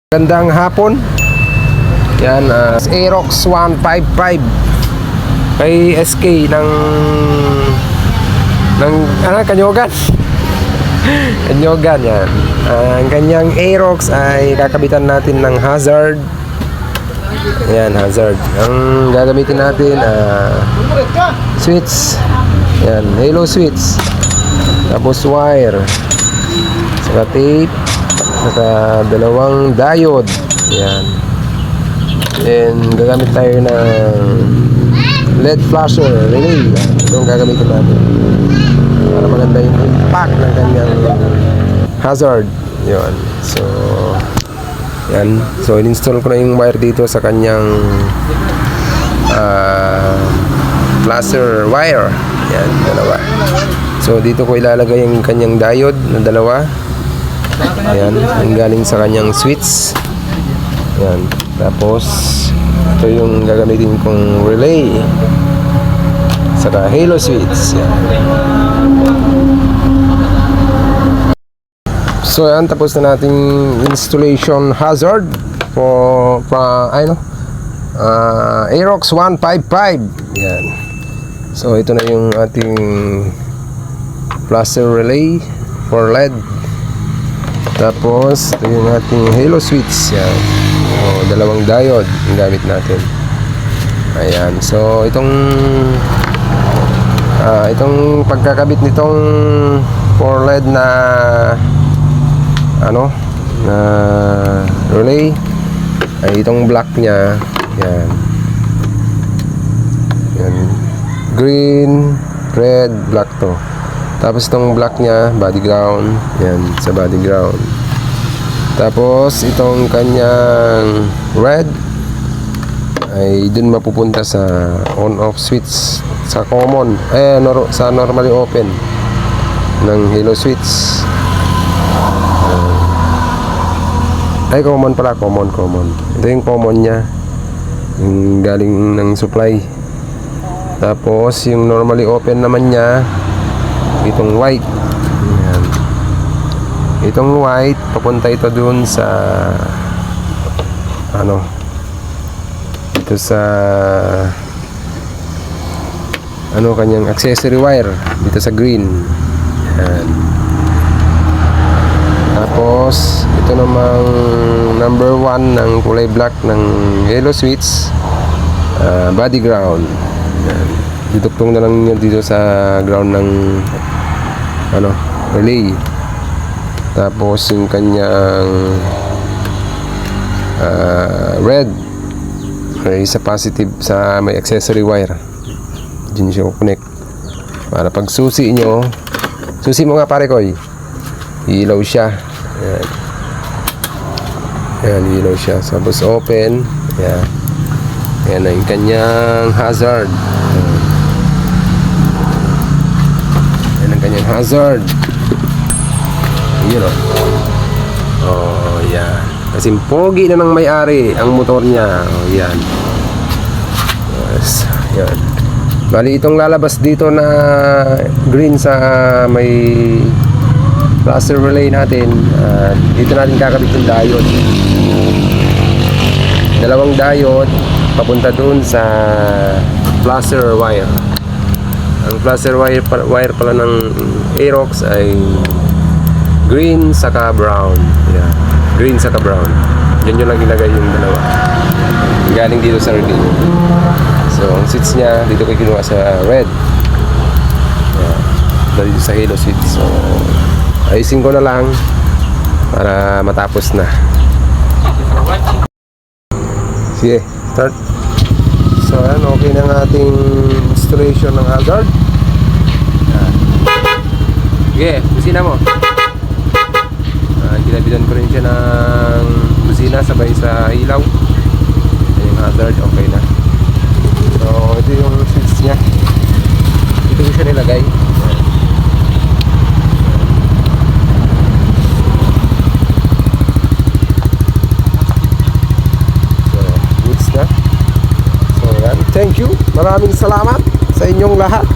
Gandang hapon. Yan, Aerox 155 kay SK ng Kanyogan. Kanyogan yan. Ang kanyang Aerox ay kakabitan natin ng hazard. Yan, hazard. Ang gagamitin natin switch. Yan, halo switch. Tapos wire. Saka tape. Saka dalawang diode. Yan. And gagamit tayo ng LED flasher relay. Ito ang gagamitin natin para maganda yung impact ng kanyang hazard. Yan. So yan. So in-install ko na yung wire dito sa kanyang flasher wire. Yan, dalawa. So dito ko ilalagay yung kanyang diode na dalawa. Ayan, ang galing sa kanyang switch. Ayan, tapos ito yung gagamitin kong relay saka halo switch. Ayan. So ayan, tapos na nating installation hazard for Aerox 155. Ayan. So ito na yung ating flasher relay for LED. Tapos ito yung ating halo switch. Yan. So, dalawang diode ang gamit natin. Ayan. So itong pagkakabit nitong for LED na na relay ay itong black nya. Yan. Yan. Green, red, black to. Tapos itong black nya, body ground. Yan, sa body ground. Tapos itong kanyang red ay dun mapupunta sa on-off switch sa common, sa normally open ng halo switch. Common pala, common. Ito yung common nya, yung galing ng supply. Tapos yung normally open naman nya, itong white. Ayan. Itong white papunta ito dun sa ito sa kanyang accessory wire dito sa green. Ayan. Tapos ito namang number 1 ng kulay black ng yellow switch, body ground. Ayan. Dituktong na lang niya dito sa ground ng relay. Tapos yung kanyang red ay sa positive sa may accessory wire. Diyan siya connect para pag susi mo nga pare ko, ilaw siya. Ayan. Ayan, ilaw siya. Tapos open. Ayan. Ayan na yung kanyang hazard. Kanyang hazard. Yun yan. Kasi pogi na ng may-ari ang motor niya. Yan. Yes. Yan. Bali itong lalabas dito na green sa may flasher relay natin. Dito natin kakabit yung diode. Dalawang diode papunta dun sa flasher wire. Ang flasher wire pala ng Aerox ay green saka brown. Yeah. Green saka brown. Yan yung lang ilagay yung dalawa. Galing dito sa relay. So ang switch nya dito ko kinuha sa red. Yeah. Dito sa halo switch. So ayusin ko na lang para matapos na. Sige, start. So ayan, okay na ang ating installation ng hazard. Sige, busina mo. Kinabitan ko rin siya ng busina sabay sa ilaw. Yung hazard, okay na. So ito yung switch nya. Ito ko siya nilagay. So goods na. Thank you. Maraming salamat sa inyong lahat.